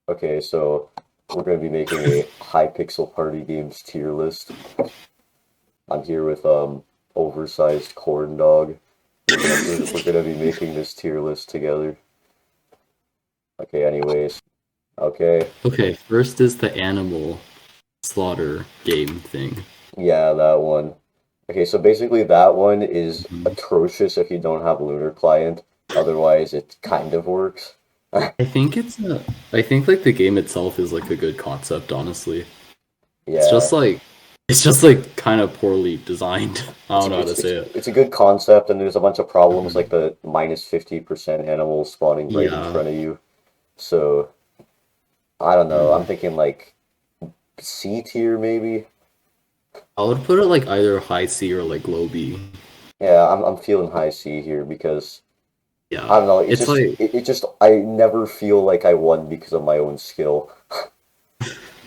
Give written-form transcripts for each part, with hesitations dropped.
Okay, so we're going to be making a Hypixel party games tier list. I'm here with oversized corn dog. We're gonna be making this tier list together. Okay, anyways. Okay. Okay, first is the animal slaughter game thing. Yeah, that one. Okay, so basically that one is Mhm. atrocious if you don't have Lunar Client. Otherwise, it kind of works. I think like the game itself is like a good concept, honestly. It's Yeah, just like it's just like kind of poorly designed. I it's don't know how it's to it's say it. it's a good concept, and there's a bunch of problems Mhm. like the minus 50% animals spawning right in Yeah. front of you. So I don't know. I'm Mhm. thinking like C tier maybe. I would put it like either high C or like low B. Yeah, I'm feeling high C here because I Yeah. don't know. It's like It just I never feel like I won because of my own skill.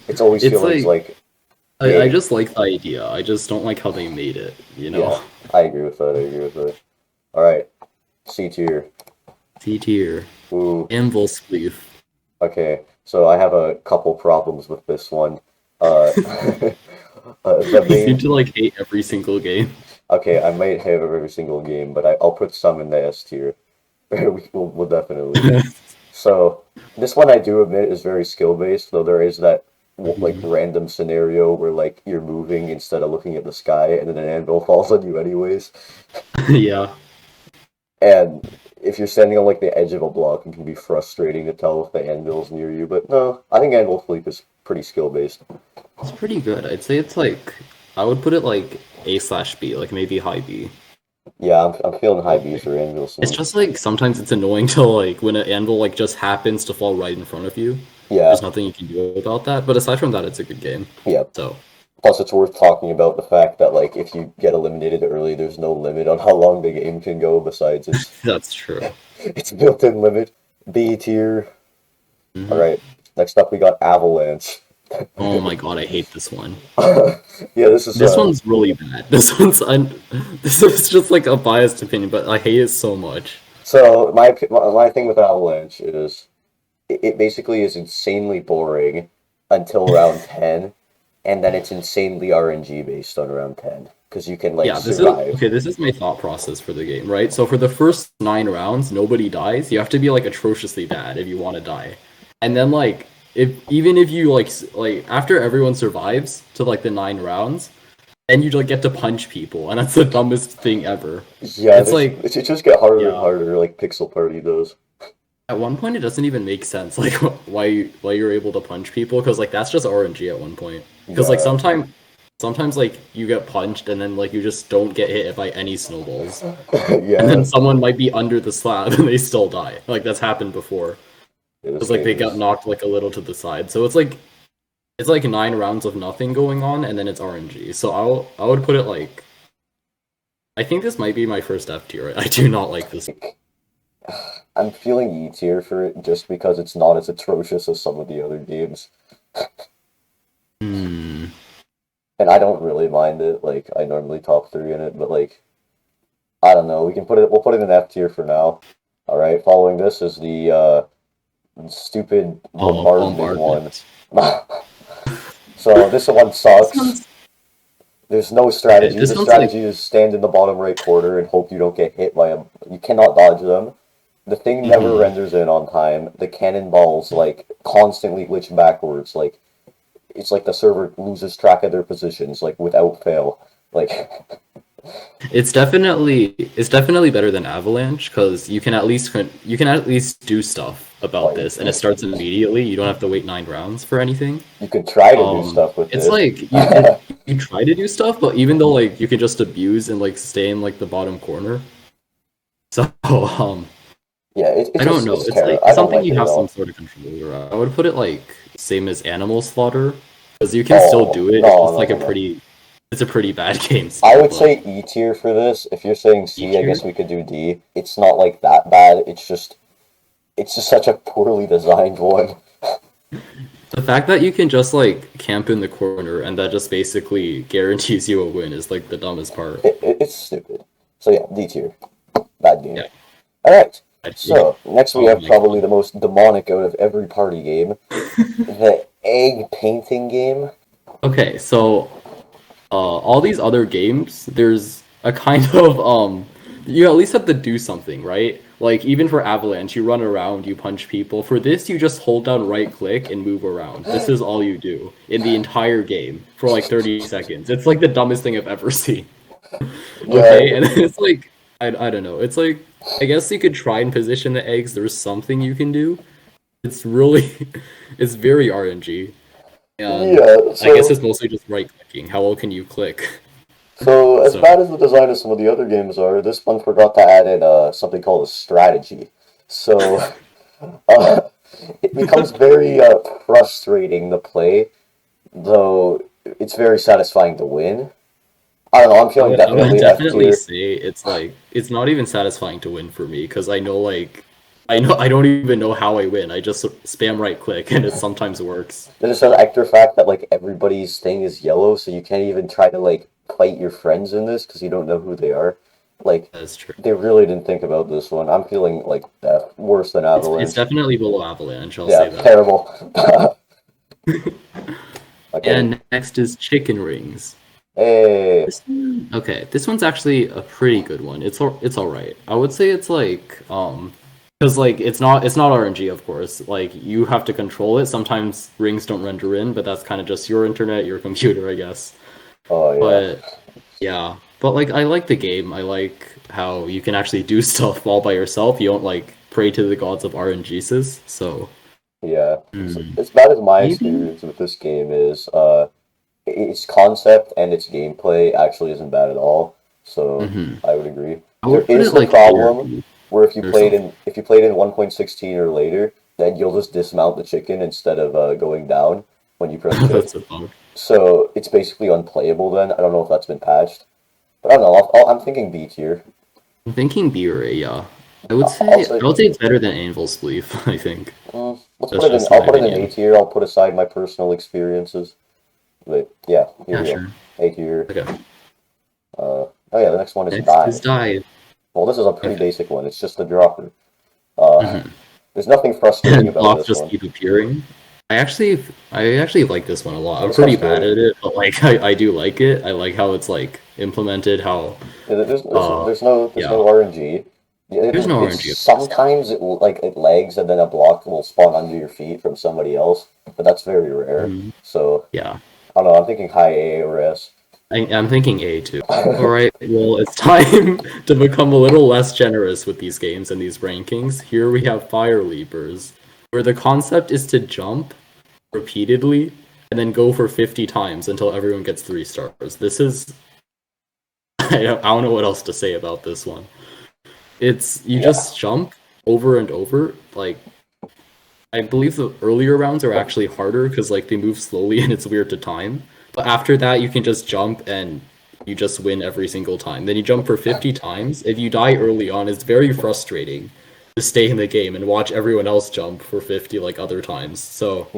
It's always it's feelings like like, I yay, just like the idea. I just don't like how they made it, you know? yeah, I agree with that. I agree with that. All right, C tier. C tier. Ooh, Anvil Spleef. okay. So I have a couple problems with this one. Uh, the You seem main. to like hate every single game. Okay, I might have every single game, but I'll put some in the S tier. We'll definitely. So this one I do admit is very skill based, though there is that like Mhm. random scenario where like you're moving instead of looking at the sky, and then an anvil falls on you anyways. Yeah. And if you're standing on like the edge of a block, it can be frustrating to tell if the anvil's near you. But no, I think anvil fleep is pretty skill based. It's pretty good. I'd say it's like I would put it like A/B, like maybe high B. Yeah, I'm feeling high B Like, for anvil it's soon. just like sometimes it's annoying to like when an anvil like just happens to fall right in front of you. Yeah, There's nothing you can do about that. But aside from that, it's a good game. yeah. So Plus, it's worth talking about the fact that like if you get eliminated early, there's no limit on how long the game can go. Besides, its that's true. its built-in limit. B tier. All Hmm. right. Next up, we got Avalanche. Oh my god, I hate this one. Yeah, this is This one's really bad. This is just like a biased opinion, but I hate it so much. so my thing with Avalanche is it basically is insanely boring until round 10, and then it's insanely RNG based on round 10 because you can like Yeah, this is survive. okay. This is my thought process for the game, right? So for the first 9 rounds, nobody dies. You have to be like atrociously bad if you want to die, and then like if even if you like after everyone survives to like the 9 rounds, then you like get to punch people, and that's the dumbest thing ever. Yeah, It's like it just get harder and yeah. harder like Pixel Party does. At one point, it doesn't even make sense, like why you're able to punch people, because like that's just RNG at one point. Because like Yeah, sometimes like you get punched and then like you just don't get hit by any snowballs, and yeah. then someone might be under the slab and they still die. Like that's happened before. Yeah, this Because like they game got is. knocked like a little to the side. So it's like 9 rounds of nothing going on, and then it's RNG. So I would put it like I think this might be my first F tier. I do not like this. I'm feeling E tier for it just because it's not as atrocious as some of the other games. Hmm. And I don't really mind it. Like I normally top three in it, but like I don't know. We'll put it in F tier for now. All right. Following this is the stupid Oh, bombardment one. bombardment. So this one This sucks. one's There's no okay. strategy. This The one's like strategy is stand in the bottom right corner and hope you don't get hit by them. You cannot dodge them. The thing never mhm. renders in on time. The cannonballs like constantly glitch backwards. Like it's like the server loses track of their positions like without fail. Like It's definitely better than Avalanche because you can at least do stuff about oh, this, and it starts immediately. You don't have to wait 9 rounds for anything. you can try to do stuff with It's it. like you try to do stuff, but even though like you can just abuse and like stay in like the bottom corner. So Yeah, I don't know. it's It's terrible. like I it's don't something like you it at have some all. sort of control over. I would put it like same as Animal Slaughter because you can still Oh do it. It's no just no like no no. it's a pretty bad game I still, would but say E tier for this. If you're saying E C, I tier. guess we could do D. It's not like that bad. It's just such a poorly designed one. The fact that you can just like camp in the corner and that just basically guarantees you a win is like the dumbest part. It's stupid. So yeah, D tier. Bad game. Yeah. All right. So, next we Oh have my probably god. the most demonic out of every party game, the egg painting game. Okay, so all these other games, there's a kind of you at least have to do something, right? Like even for Avalanche, you run around, you punch people. For this, you just hold down right click and move around. This is all you do in the entire game for like 30 seconds. It's like the dumbest thing I've ever seen. Yeah, Okay, and it's like I don't know. It's like I guess you could try and position the eggs. There's something you can do. It's really it's very RNG. And yeah. I guess So, it's mostly just right clicking. How well can you click? so as So bad as the design of some of the other games are, this one forgot to add in something called a strategy. So, uh, it becomes very frustrating to play, though it's very satisfying to win. I don't know. I'm feeling I would definitely F definitely tier. say it's like it's not even satisfying to win for me because I know I don't even know how I win. I just spam right click and it sometimes works. There's just an extra fact that like everybody's thing is yellow, so you can't even try to like fight your friends in this because you don't know who they are. Like That's true. they really didn't think about this one. I'm feeling like worse than It's Avalanche. definitely below Avalanche, I'll Yeah, say that. terrible. Okay. And next is chicken rings. Hey. This one's actually a pretty good one. It's all right. I would say it's like because like it's not RNG of course. Like you have to control it. Sometimes rings don't render in, but that's kind of just your internet, your computer, I guess. Oh yeah. But yeah, but like I like the game. I like how you can actually do stuff all by yourself. You don't like pray to the gods of RNGs. So Yeah. So, hmm, as bad as my maybe. experience with this game is, its concept and its gameplay actually isn't bad at all. So Hmm. I would agree. I There would put is it the like tier problem B where or something. if you played in 1.16 or later, then you'll just dismount the chicken instead of going down when you press shift. That's a bug. So it's basically unplayable then. I don't know if that's been patched, but I don't know. I'm thinking B tier. I'm thinking B or A, yeah. I'll I say would say it's better than Anvil's Belief, I think. let's put That's it in. just I'll my put it in A opinion. tier. I'll put aside my personal experiences. But yeah, here Yeah, we go. sure. A tier. Okay. Oh yeah, the next one is Next is dive. Dive. Well, this is a pretty Okay. basic one. It's just a dropper. Uh, Hmm. there's nothing frustrating And about blocks this just one. keep appearing. I actually like this one a lot. I'm It's pretty bad frustrating. at it, but like I do like it. I like how it's like implemented, how Yeah, there's yeah. no RNG. Yeah, There's no it's RNG of course. sometimes it lags and then a block will spawn under your feet from somebody else, but that's very rare. Mhm. So Yeah. I don't know. I'm thinking high A or S. I'm thinking A too. Alright, well, it's time to become a little less generous with these games and these rankings. Here we have Fire Leapers, where the concept is to jump repeatedly and then go for 50 times until everyone gets 3 stars. This is I don't know what else to say about this one. It's you Yeah, just jump over and over. Like I believe the earlier rounds are actually harder because like they move slowly and it's weird to time. But after that, you can just jump and you just win every single time. Then you jump for 50 times. If you die early on, it's very frustrating to stay in the game and watch everyone else jump for 50 like other times. So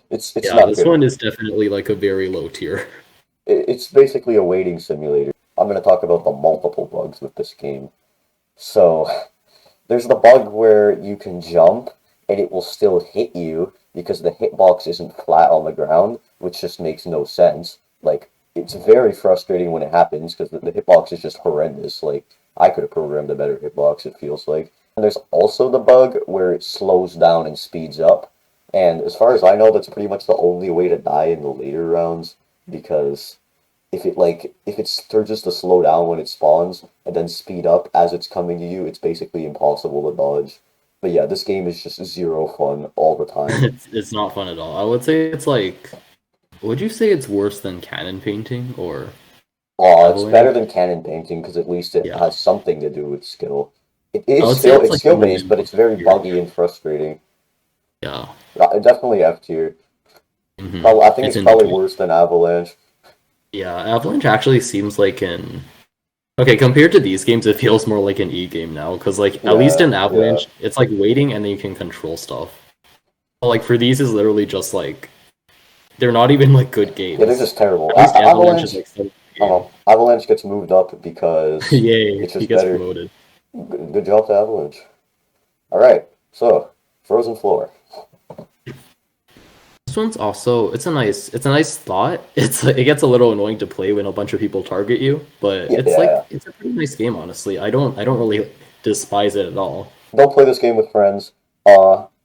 it's yeah, not this good. one is definitely like a very low tier. It's basically a waiting simulator. I'm going to talk about the multiple bugs with this game. So there's the bug where you can jump and it will still hit you because the hitbox isn't flat on the ground, which just makes no sense. Like, it's very frustrating when it happens because the hitbox is just horrendous. Like, I could have programmed a better hitbox, it feels like. And there's also the bug where it slows down and speeds up. And as far as I know, that's pretty much the only way to die in the later rounds because if it surges to slow down when it spawns and then speed up as it's coming to you, it's basically impossible to dodge. But yeah, this game is just zero fun all the time. It's not fun at all. I would say it's like would you say it's worse than cannon painting or Oh, it's better Avalanche? than cannon painting because at least it Yeah. has something to do with skill. I would say it's It's like skill even based, in but it's very tier. buggy and frustrating. Yeah. Definitely F tier. Hmm. Probably I think It's it's in probably between. worse than Avalanche. Yeah, Avalanche actually seems like an okay compared to these games, it feels more like an E game now because like at least Yeah, in yeah, Avalanche, it's like waiting and then you can control stuff. But, like for these is literally just like they're not even like good yeah. They're games. just terrible. At least Avalanche is Avalanche, like still a I don't game. know. Avalanche gets moved up because Yay, it's he just gets better. promoted. Good job to Avalanche. All right, so frozen floor. This one's also it's a nice thought. It gets a little annoying to play when a bunch of people target you, but Yeah, yeah. it's a pretty nice game, honestly. I don't really despise it at all. Don't play this game with friends.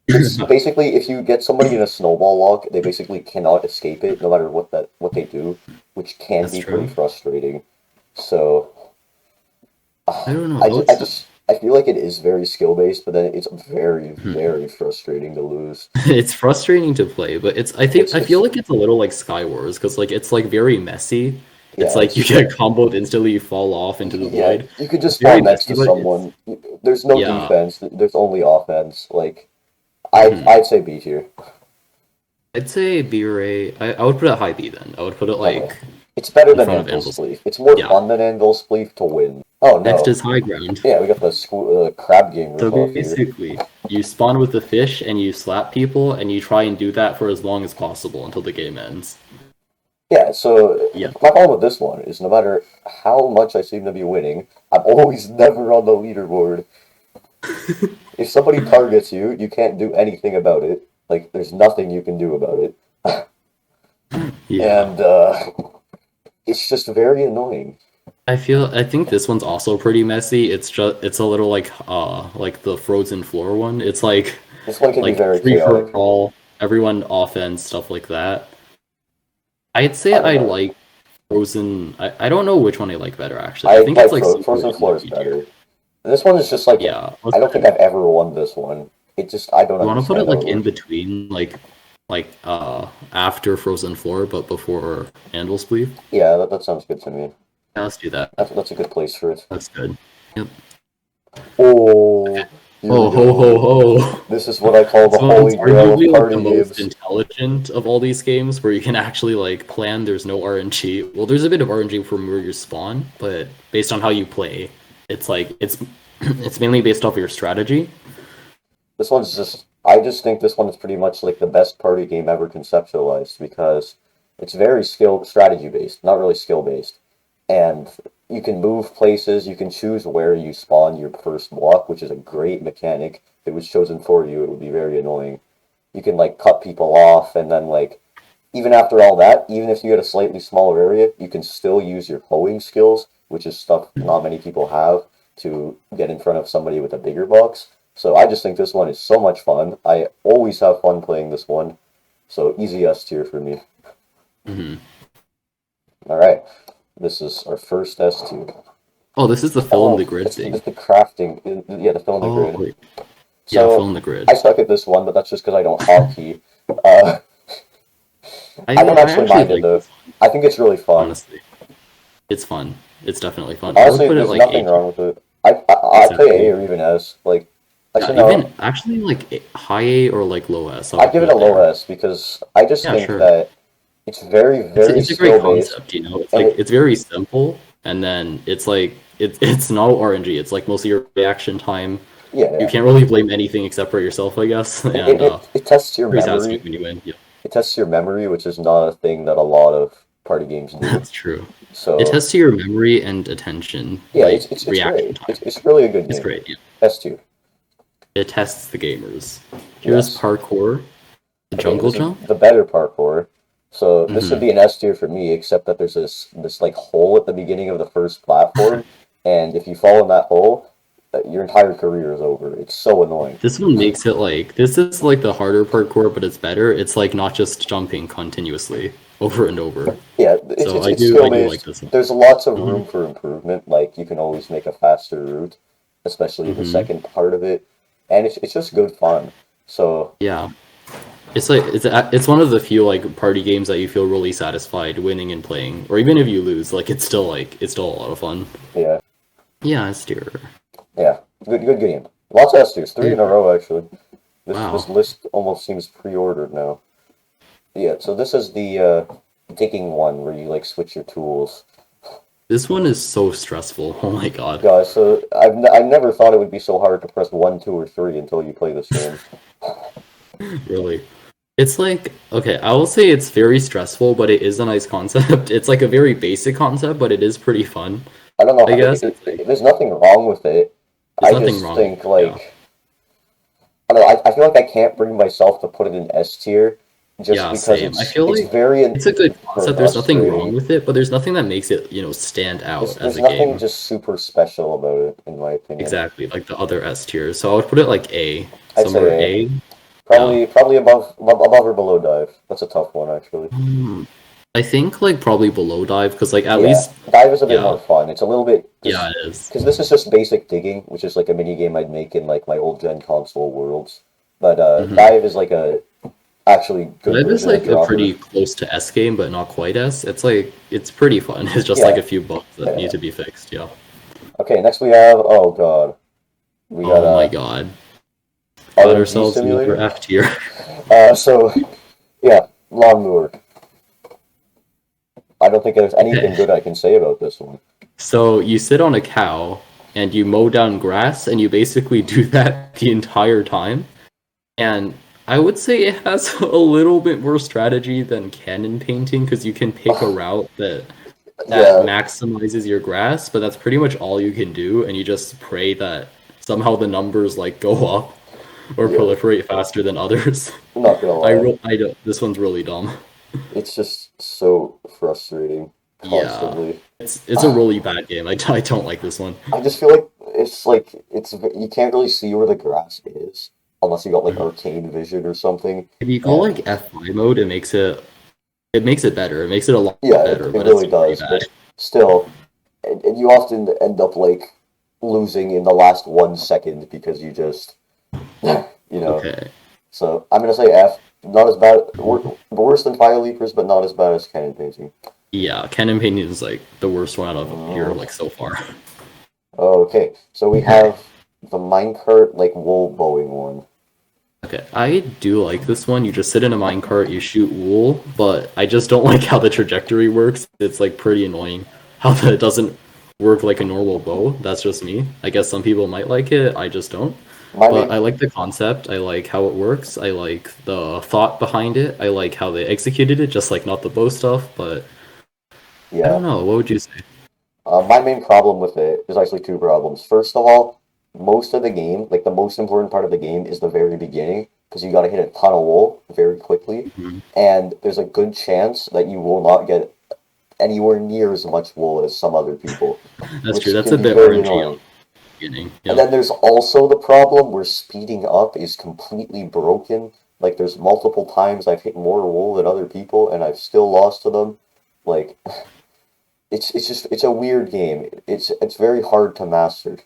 It's basically if you get somebody in a snowball lock, they basically cannot escape it, no matter what they do, which can That's be pretty true. frustrating. So I don't know. I would say I feel like it is very skill based, but then it's very frustrating to lose. it's frustrating to play, but I It's feel like it's a little like Skywars because like it's like very messy. It's yeah, like you get comboed instantly, you fall off into the yeah. void. You could just It's very spawn next messy, to but it's someone. There's no yeah. defense. There's only offense. Like Mhm. I'd say B tier. I'd say B or A. I would put it high B then. I would put it Okay. like It's better in than front of Anvil Anvil's. Spleef. It's more Yeah. fun than Anvil Spleef to win. Oh Next no. is high ground. Yeah, we got the crab game So ripoff here. basically, you spawn with the fish and you slap people and you try and do that for as long as possible until the game ends. Yeah, so Yeah. my problem with this one is no matter how much I seem to be winning, I'm always never on the leaderboard. If somebody targets you, you can't do anything about it. Like, there's nothing you can do about it. Yeah. And it's just very annoying. I think this one's also pretty messy. It's a little like the frozen floor one. It's This one can be like very free for chaotic. all, everyone offense, stuff like that. I'd say I don't I know. like Frozen. I don't know which one I like better actually. I think I it's like somewhere Frozen in the Floor is B tier. better. This one is just like Yeah. I don't think I've ever won this one. It just I don't You want to put it understand how like it in works. between, after Frozen 4, but before Anvil Spleef? Yeah, that sounds good to me. Yeah, let's do that. That's a good place for it. That's good. Yep. Oh, here we Oh ho ho go. ho! This is what I call the This one's holy grail of arguably like the party most games. intelligent of all these games, where you can actually like plan. There's no RNG. Well, there's a bit of RNG from where you spawn, but based on how you play, it's like it's it's mainly based off your strategy. This one's just I just think this one is pretty much like the best party game ever conceptualized because it's very skill strategy based, not really skill based. And you can move places, you can choose where you spawn your first block, which is a great mechanic. If it was chosen for you, it would be very annoying. You can like cut people off and then like even after all that, even if you get a slightly smaller area, you can still use your hoeing skills, which is stuff not many people have, to get in front of somebody with a bigger box. So I just think this one is so much fun. I always have fun playing this one. So easy S tier for me. Hmm. All right, this is our first S tier. Oh, this is the fill in Oh, the grid it's thing. the crafting. Yeah, the fill in the Oh, grid. wait. Yeah, fill So in the grid. I suck at this one, but that's just because I don't hotkey. Uh, I don't I actually actually mind it like though. this one, I think it's really fun. honestly. It's fun. It's definitely fun. I would Honestly, put it there's like A nothing tier. wrong with it. I play Exactly. A or even S. Like, Yeah, actually, no, even actually like high A or like low S, I I'd would give put it a it low there. S because I just Yeah, think sure. that it's very It's a great skill based, concept, you know. It's and like it's very simple, and then it's like it's no RNG. It's like mostly your reaction time. You yeah, can't really blame anything except for yourself, I guess. And it tests your pretty satisfying memory. when you win. Yeah, It tests your memory, which is not a thing that a lot of party games do. that's true. It So tests to your memory and attention, yeah, like it's reaction great. time. It's really a good It's game. great. Yeah, S tier. it tests the gamers. Here's Yes. parkour, the Okay, jungle this is jump. the better parkour. So this would Hmm. be an S tier for me, except that there's this like hole at the beginning of the first platform, and if you fall in that hole, your entire career is over. It's so annoying. This one makes it like this is like the harder parkour, but it's better. It's like not just jumping continuously over and over. Yeah, So it's skill I do like based. this one. There's lots of Hmm. room for improvement. Like you can always make a faster route, especially the Hmm. second part of it, and it's just good fun. So Yeah, it's like it's one of the few like party games that you feel really satisfied winning and playing, or even if you lose, like it's still a lot of fun. yeah, Yeah, it's dear. yeah, good game. Lots of S tiers, three in a row actually. This Wow, list almost seems pre-ordered now. Yeah, so this is the digging one where you like switch your tools. this one is so stressful. Oh my god, Guys, so I never thought it would be so hard to press one, two, or three until you play this game. really. It's like okay, I will say it's very stressful, but it is a nice concept. It's like a very basic concept, but it is pretty fun. I don't know. I guess it's like There's nothing wrong with it. there's I nothing just wrong with think it. Yeah. like don't know. I feel like I can't bring myself to put it in S tier just Yeah, because same. I feel it's like very it's a good concept. There's nothing wrong frustrating. with it, but there's nothing that makes it, stand There's out as there's a nothing game. just super special about it, in my opinion. Exactly, like the other S tiers. So I would put it like A, I'd somewhere say A. A. Yeah. Probably above or below dive. That's a tough one, actually. Hmm. I think like probably below dive because like at Yeah, least dive is a bit yeah, more fun. It's a little bit yeah, because it is. this is just basic digging, which is like a mini game I'd make in like my old gen console worlds. But Mm-hmm. dive is like a actually good Dive is version of like a Dropper. pretty close to S game, but not quite S. It's like it's pretty fun. It's just like Yeah, a few bugs that yeah. need to be fixed. Yeah. Okay, next we have, oh god, we got Oh my god. Got RNG ourselves another Simulator. F tier. So yeah, Lawnmower. I don't think there's anything Okay. good I can say about this one. So you sit on a cow and you mow down grass and you basically do that the entire time. And I would say it has a little bit more strategy than cannon painting because you can pick a route that Yeah, maximizes your grass, but that's pretty much all you can do, and you just pray that somehow the numbers like go up or yeah. proliferate faster than others. I'm not gonna lie. I don't. This one's really dumb. It's just so frustrating Yeah, constantly. it's a really bad game. I don't like this one. I just feel like you can't really see where the grass is unless you got like Mhm. arcane vision or something. If you go And like FI mode, it makes it better. It makes it a lot yeah, better, it but it's really still pretty does. bad. But still, and you often end up like losing in the last 1 second because you just you know. Okay. So I'm gonna say F. Not as bad, worse than Fire Leapers, but not as bad as Cannon Painting. Yeah, Cannon Painting is like the worst one out of here Mm. like so far. Okay, so we Okay. have the minecart like wool bowing one. Okay, I do like this one. You just sit in a minecart, you shoot wool, but I just don't like how the trajectory works. It's like pretty annoying how it doesn't work like a normal bow. That's just me. I guess some people might like it, I just don't. My But main I like the concept. I like how it works. I like the thought behind it. I like how they executed it, just like not the bow stuff, but I Yeah. don't know. What would you say? My main problem with it is actually two problems. First of all, most of the game, like the most important part of the game, is the very beginning because you got to hit a ton of wool very quickly, Mhm. and there's a good chance that you will not get anywhere near as much wool as some other people, That's true. which That's can a be bit very RNG on annoying. the beginning. And Yep. then there's also the problem where speeding up is completely broken. Like there's multiple times I've hit more wool than other people, and I've still lost to them. Like it's a weird game. It's very hard to master.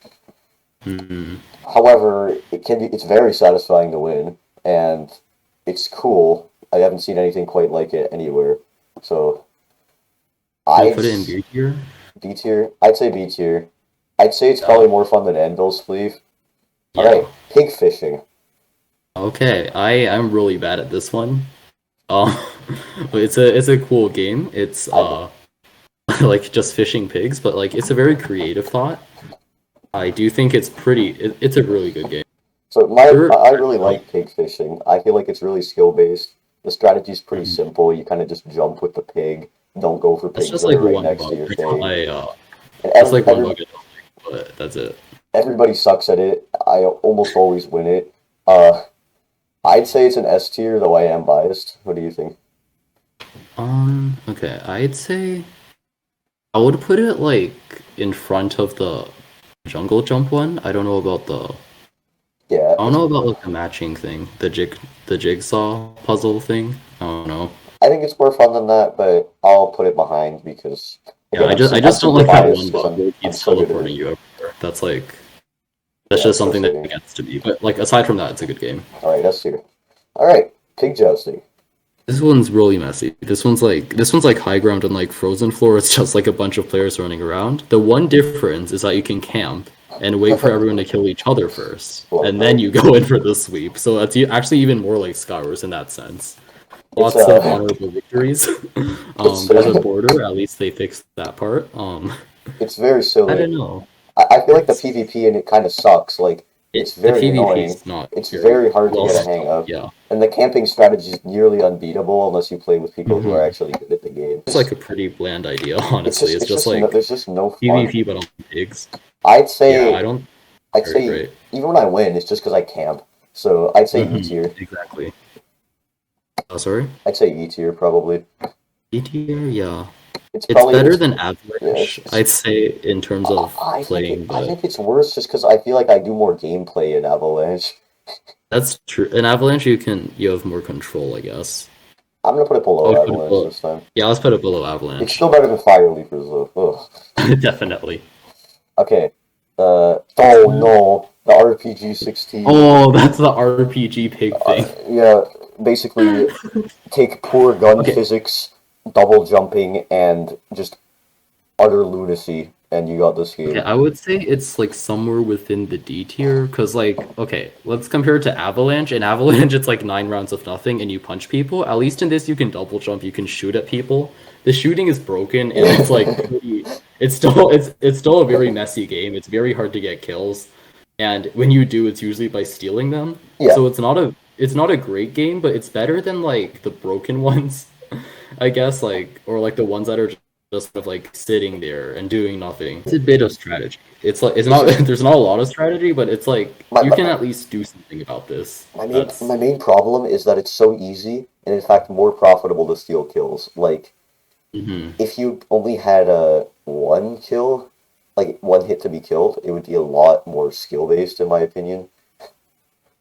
Mhm. However, it's very satisfying to win, and it's cool. I haven't seen anything quite like it anywhere. So Should we I'd put it in B tier? B tier. I'd say B tier. I'd say it's Yeah. probably more fun than Anvil Sleeve. All right, Yeah. pig fishing. Okay, I'm really bad at this one. Um, but it's a cool game. It's I like just fishing pigs, but like it's a very creative thought. I do think it's a really good game. So Sure, I I really don't know. like pig fishing. I feel like it's really skill based. The strategy's pretty Mhm. simple. You kind of just jump with the pig. Don't go for That's pigs just that are like right one next to bug. your thing. And That's like one bug I don't like, but that's it. everybody sucks at it. I almost always win it. I'd say it's an S tier, though I am biased. What do you think? Okay, I'd say I would put it like in front of the jungle jump one. Yeah, I don't know about like the matching thing, the jigsaw puzzle thing. I don't know. I think it's more fun than that, but I'll put it behind because Yeah, again, I I'm just don't super like that biased one because bug where it I'm keeps so good at it. teleporting you everywhere. That's Yeah, just it's something that frustrating. gets to me. But like aside from that, it's a good game. All right, S tier. All right, pig jousting. This one's really messy. This one's like high ground and like frozen floor. It's just like a bunch of players running around. The one difference is that you can camp and wait for everyone to kill each other first, Love and then that. you go in for the sweep. So that's actually even more like Skywars in that sense. It's Lots of honorable victories. it's There's a border. At least they fixed that part. it's very I silly. don't know. I feel like the It's PvP in it kind of sucks. Like it's the very PvP annoying. is not It's very very hard to well get a set hang up. of, Yeah. and the camping strategy is nearly unbeatable unless you play with people who are Hmm. actually good at the game. It's like a pretty bland idea, honestly. It's It's just just no, like there's just no fun. PvP but on pigs. I'd Yeah, I say don't I'd very say great. even when I win, it's just because I camp. So I'd say E Hmm. tier. Exactly. Oh, sorry. I'd say E tier probably. E tier, yeah. It's It's probably better it's than yeah, Avalanche, I'd say, in terms of playing, I but think it's worse just because I feel like I do more gameplay in Avalanche. that's true. In Avalanche, you have more control, I guess. I'm gonna put it I below would put it Avalanche below. this time. Yeah, let's put it below It's Avalanche. still better than Fire Leapers though. Ugh. Definitely. Okay. Next Oh one. no, the RPG 16. Oh, that's the RPG pig thing. Yeah, basically take poor gun Okay, physics, double jumping, and just utter lunacy, and you got this okay, game. I would say it's like somewhere within the D tier, because like, okay, let's compare it to Avalanche. In Avalanche, it's like 9 rounds of nothing, and you punch people. At least in this, you can double jump, you can shoot at people. The shooting is broken, and it's like it's still a very messy game. It's very hard to get kills, and when you do, it's usually by stealing them. Yeah, So it's not a great game, but it's better than like the broken ones, I guess, like or like the ones that are just kind of like sitting there and doing nothing. It's a bit of strategy. It's like it's this not is there's not a lot of strategy, but it's like my you my, can my at least do something about this. my That's main problem is that it's so easy, and in fact more profitable to steal kills. Like hmm. if you only had a one kill, like one hit to be killed, it would be a lot more skill based, in my opinion.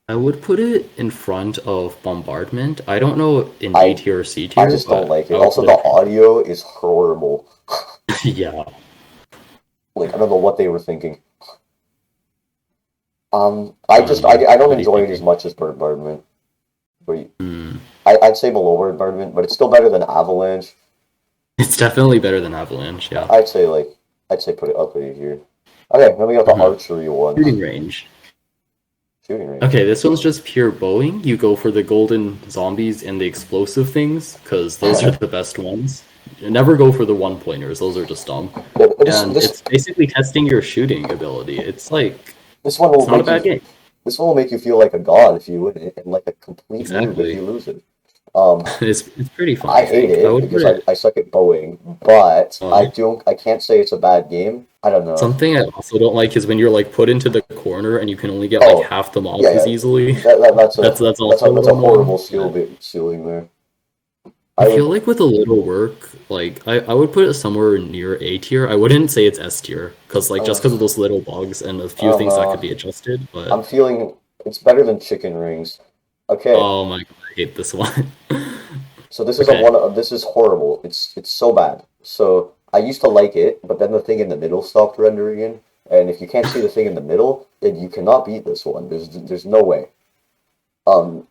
I would put it in front of Bombardment. I don't know in D I tier or C I tier, just don't but like it. I would Also, put the it in front. audio is horrible. Yeah, Like I don't know what they were thinking. I don't know. I don't What are you enjoy it as thinking? much as Bombardment. Wait, Hmm. I'd say below Bombardment, but it's still better than Avalanche. It's definitely better than Avalanche. Yeah. I'd say like I'd say put it up right here. Okay, then we got the Hmm. archery one. Shooting range. Shooting range. Okay, this one's just pure bowing. You go for the golden zombies and the explosive things, because those are the best ones. You never go for the one pointers, those are just dumb. Yeah, And it's basically testing your shooting ability. It's like, this one will it's not a make you bad game. this one will make you feel like a god if you win it, and like a complete noob if Exactly. you lose it. Um, It's pretty fun, I I hate think. I it would put because it, I suck at bowing, but uh, I can't say it's a bad game. I don't know. something I also don't like is when you're like put into the corner and you can only get like Oh, half the yeah, mobs as yeah. easily. That's also a That's a little horrible annoying. skill But ceiling there. I I feel would like with a little work, like I would put it somewhere near A tier. I wouldn't say it's S tier, because like just because of uh, those little bugs and a I few don't things that could know. be adjusted, I'm but feeling it's better than chicken rings. Okay, oh my god, I hate this one. so Okay. this is horrible. It's so bad. So I used to like it, but then the thing in the middle stopped rendering in, and if you can't see the thing in the middle, then you cannot beat this one. There's no way.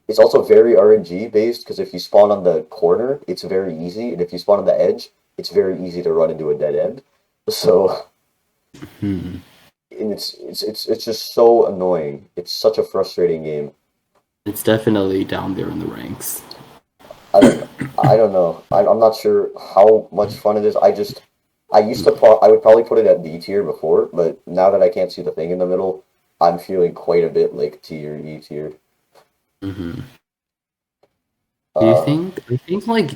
It's also very RNG based because if you spawn on the corner, it's very easy, and if you spawn on the edge, it's very easy to run into a dead end. So, Hmm. and it's just so annoying. It's such a frustrating game. It's definitely down there in the ranks. I don't know. I'm not sure how much fun it is. I would probably put it at D tier before, but now that I can't see the thing in the middle, I'm feeling quite a bit like T or E tier. Hmm. Do you Uh, think? I think like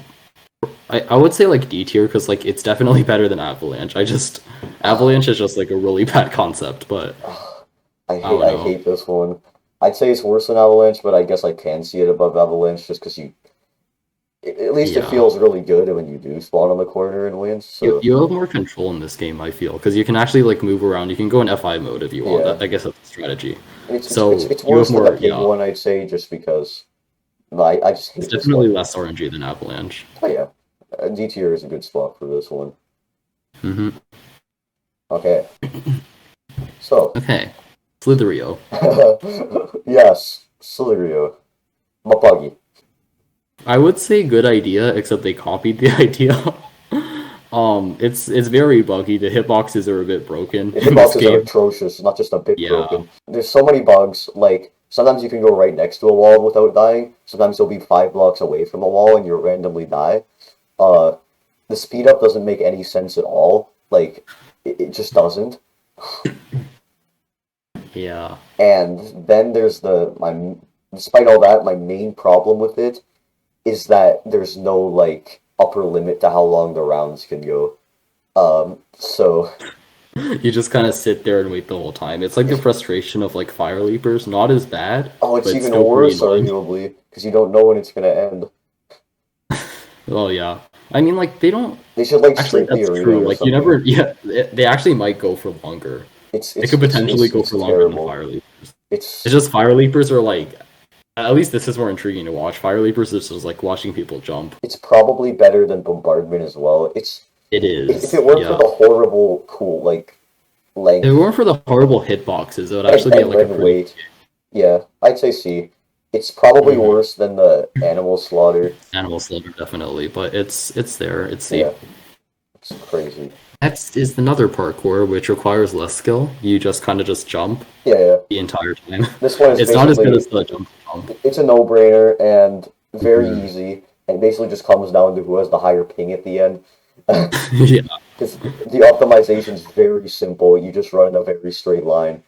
I would say like D tier because like it's definitely better than Avalanche. Avalanche is just like a really bad concept, but I don't I know. hate this one. I'd say it's worse than Avalanche, but I guess I can see it above Avalanche just because at least it Yeah. feels really good when you do spawn on the corner and win. So You have more control in this game, I feel, because you can actually like move around. You can go in FI mode if you want. yeah, That I guess that's a strategy. and So it's you have worse than the more, pig yeah. one, I'd say, just because I just It's hate this definitely one. less RNG than Avalanche. Oh yeah, D tier is a good spot for this one. Hmm. Okay, so Okay, Slitherio. yes, Slirio, Mapagi. I would say good idea, except they copied the idea. It's very buggy. The hitboxes are a bit broken The in this hitboxes are game. atrocious, not just a bit Yeah. broken. There's so many bugs, like, sometimes you can go right next to a wall without dying, sometimes you'll be 5 blocks away from a wall and you'll randomly die. Uh, the speed up doesn't make any sense at all, like, it just doesn't. Yeah. And then there's despite all that, my main problem with it is that there's no, like, upper limit to how long the rounds can go. So You just kind of sit there and wait the whole time. It's like the frustration of like fire leapers, not as bad, Oh, it's but even still pretty worse, annoying. arguably, because you don't know when it's gonna end. Oh yeah. I mean, like they don't. They should like Actually, shrink the that's arena true. or Like you something. never. Yeah, they actually might go for longer. It's It it's could it's potentially it's go it's for longer than terrible. fire leapers. It's It's just fire leapers are like. At least this is more intriguing to watch. Fire leapers is just like watching people jump. it's probably better than bombardment as well. It If is. it weren't for Yeah. the horrible cool like If it length weren't for the horrible hitboxes, it would and actually be like a and pretty weight, yeah, I'd say C. It's probably Mhm. worse than the animal slaughter. Animal slaughter definitely, but it's there. It's Yeah, safe. it's crazy. Next is another parkour, which requires less skill. You just kind of just jump Yeah, yeah. the entire time. This one is It's not as good basically as the jump. it's a no-brainer and very Mhm. easy. And it basically just comes down to who has the higher ping at the end. Yeah, Because the optimization is very simple. You just run in a very straight line.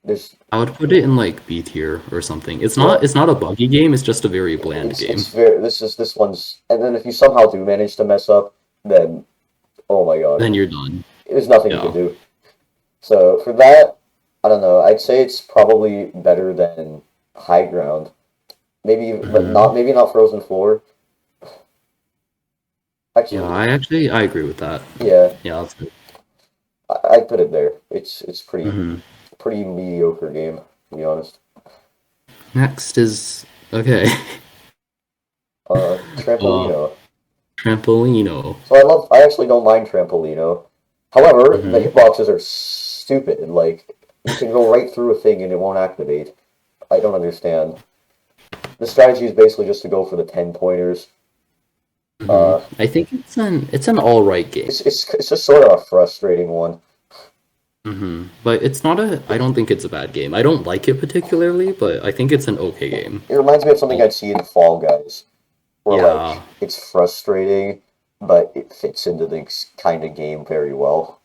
There's I would put it in like B tier or something. It's yeah, not. It's not a buggy game. It's just a very bland it's game. very this one's and then if you somehow do manage to mess up, then oh my god, Then you're done. there's nothing you can Yeah. do. So for that, I don't know. I'd say it's probably better than High Ground. Maybe, but Mhm. not maybe not Frozen Floor. Yeah, Actually, I agree with that. yeah, Yeah, that's good. I'd put it there. It's Hmm. pretty mediocre game to be honest. Next is okay. uh, Trampolino. Trampolino. So I actually don't mind Trampolino. However, the Hmm. hitboxes are stupid. Like you can go right through a thing and it won't activate. I don't understand. The strategy is basically just to go for the 10 pointers. Hmm. Uh, I think it's an all right game. it's just sort of a frustrating one. But it's not a. I don't think it's a bad game. I don't like it particularly, but I think it's an okay game. It reminds me of something Oh, I'd see in Fall Guys, where like yeah. it's frustrating, but it fits into this kind of game very well.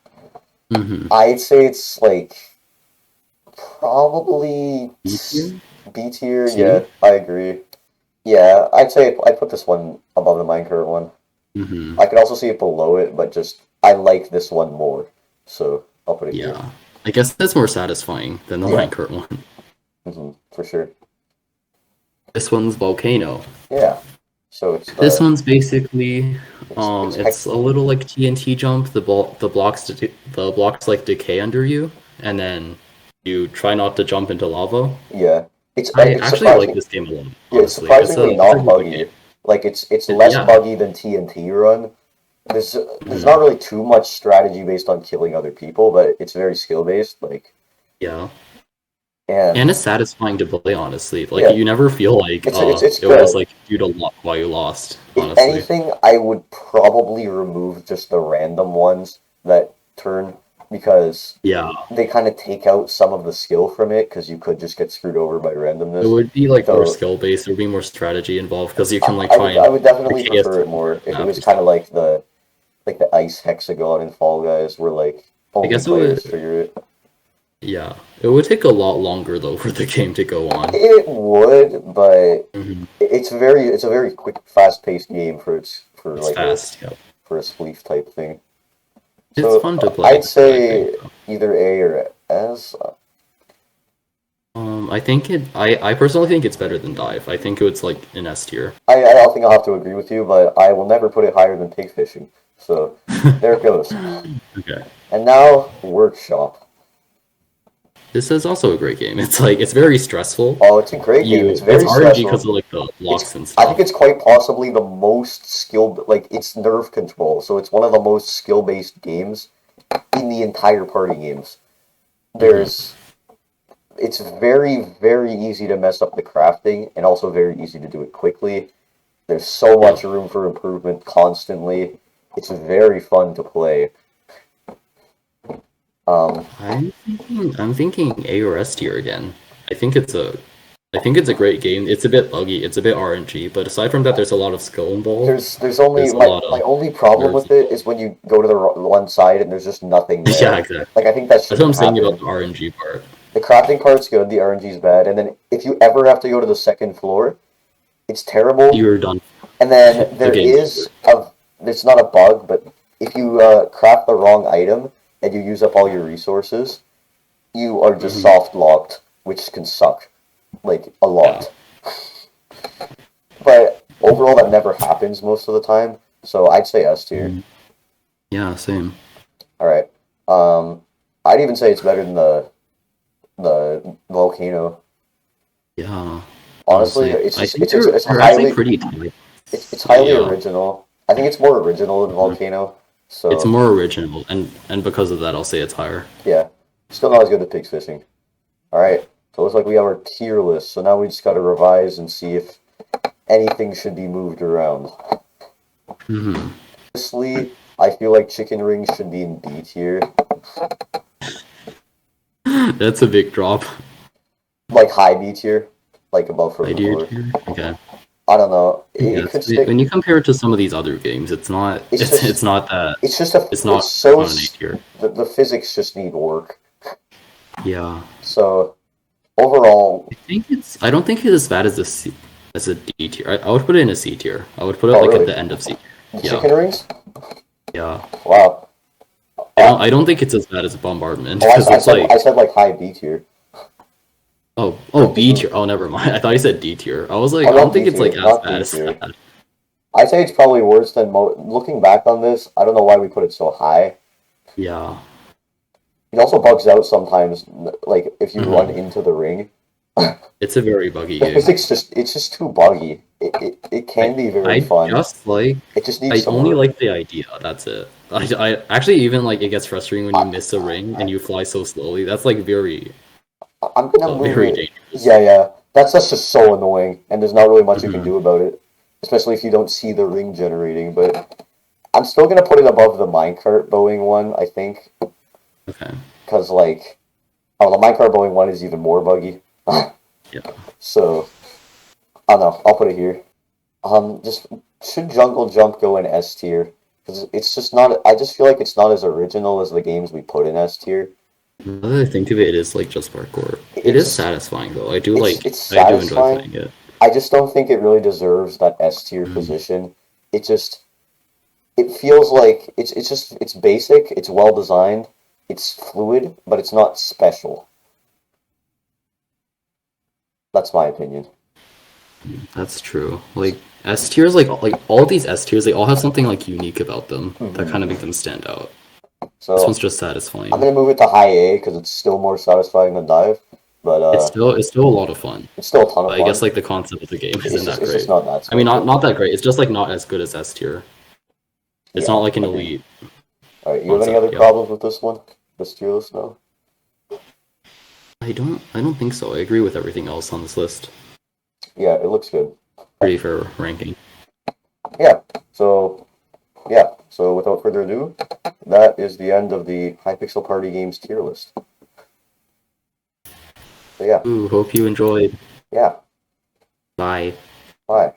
Hmm. I'd say it's like probably B tier? B tier. Yeah, C? I agree. Yeah, I'd say I put this one above the Minecraft one. Hmm. I could also see it below it, but just I like this one more, so I'll put it here. Yeah. I guess that's more satisfying than the Yeah, Minecraft one. for sure. This one's Volcano. Yeah. So This one's basically it's it's a little like TNT jump. The blocks like decay under you, and then you try not to jump into lava. yeah. I It's actually like surprising. this game a lot, Yeah, it's honestly. surprisingly It's a not really good game. buggy. Like it's less Yeah. buggy than TNT Run. There's Mhm. not really too much strategy based on killing other people, but it's very skill based. Like Yeah. and And it's satisfying to play, honestly. Like yeah, you never feel like it's it was good. like you to lot why you lost, If honestly. anything, I would probably remove just the random ones that turn because Yeah. they kind of take out some of the skill from it because you could just get screwed over by It randomness. would be like more So skill based, there would be more strategy involved because you can like I try would I and would definitely decay a prefer it more if it map was or kind of something. like the ice hexagon in Fall Guys where like I only guess it players would trigger it. Yeah. It would take a lot longer though for the game to go on. It would, but Hmm. it's a very quick, fast-paced game for its It's fast, yeah. for a spleef type thing. It's So fun to play, I'd I think. say either A or S. I personally think it's better than Dive. I think it's like an S tier. I don't think I'll have to agree with you, but I will never put it higher than pig fishing. So there it goes. Okay. And now workshop. This is also a great game. It's like it's very stressful. Oh, it's a great game. It's It's very RNG because stressful. of like the blocks and I think stuff. it's quite possibly the most skilled, like it's nerve control. So it's one of the most skill-based games in the entire party games. Hmm. There's it's very, very easy to mess up the crafting and also very easy to do it quickly. There's so Yep. much room for improvement constantly. It's very fun to play. Um, I'm thinking A or S tier again. I think it's a I think it's a great game. It's a bit buggy. It's a bit RNG, but aside from that, there's a lot of skill involved. there's only There's a lot my of only problem nerves with it involved. is when you go to the one side and there's just nothing Yeah, there. Like exactly. I think that That's what I'm shouldn't saying about happen. the RNG part. The crafting part's good, the RNG's bad, and then if you ever have to go to the second floor, it's terrible. You're done. And then The there game's is over. a, it's not a bug, but if you craft the wrong item, and you use up all your resources, you are just Mhm. soft locked, which can suck, like a lot. But overall, that never happens most of the time. So I'd say S tier. Yeah, same. All right. I'd even say it's better than the volcano. Yeah, Honestly, honestly, it's I just think it's they're actually highly pretty tight. it's highly Yeah, original. I think it's more original than volcano. it's So more original, and because of that, I'll say it's higher. yeah, still not as good as pigs fishing. All right. So it looks like we have our tier list. So now we just got to revise and see if anything should be moved around. Hmm. Honestly, I feel like chicken wings should be in B tier. That's a big drop. Like high B tier, like above frozen Idea horror. tier. Okay. I don't know. I It guess could stick. when you compare it to some of these other games, it's not. It's It's just. not that. It's just a. It's It's not. It's so. not an A tier. The physics just need work. Yeah. So overall, I think it's. I don't think it's as bad as as a D tier. I would put it in a C tier. I would put it oh like at really? the end of C. The Yeah. chicken rings? Yeah. Wow. Uh, I don't think it's as bad as bombardment oh, because I it's said like. I said like high B tier. B tier. Oh, never mind. I thought you said D tier. I was like, Oh, I don't not B think it's tier, like as not bad B as tier. that. I'd say it's probably worse than looking back on this. I don't know why we put it so high. Yeah. It also bugs out sometimes, like if you run Mhm. into the ring. It's a very buggy The game. physics it's just too buggy. It I can be very I fun. just like It just needs I some only work. like the idea. That's it. I actually even like it gets frustrating when you miss a ring and you fly so slowly. That's like I'm gonna move very it. dangerous. Yeah, yeah. That's just so annoying, and there's not really much you can Hmm. do about it, especially if you don't see the ring generating. But I'm still gonna put it above the minecart Boeing one, I think, Okay. because like, oh, the minecart Boeing one is even more buggy. Yeah. So I don't know. I'll put it here. Just should Jungle Jump go in S tier? Because it's just not. I just feel like it's not as original as the games we put in S tier. Now that I think of it, it is like just parkour. It It's is just satisfying though. it's I do enjoy satisfying. playing it. I just don't think it really deserves that S tier Mm. position. It just it feels like it's just it's basic, it's well designed, it's fluid, but it's not special. That's my opinion. That's true. Like S tiers, like all these S tiers, they all have something like unique about them that Hmm. kind of make them stand out. This one's So just I'm satisfying. gonna move it to high A because it's still more satisfying than dive, but It's still a lot of fun. it's still a ton of But I guess fun. like the concept of the game isn't that It's just great. not that I mean, special. not that great. It's just like not as good as S tier. It's not Yeah, like an agreed. elite All right, you have any other concept. Yeah. problems with this one? This tier list now? I don't think so. I agree with everything else on this list. Yeah, it looks good. Pretty fair ranking. Yeah. So yeah. So without further ado, that is the end of the Hypixel Party Games tier list. So yeah, Ooh, hope you enjoyed. yeah. Bye. Bye.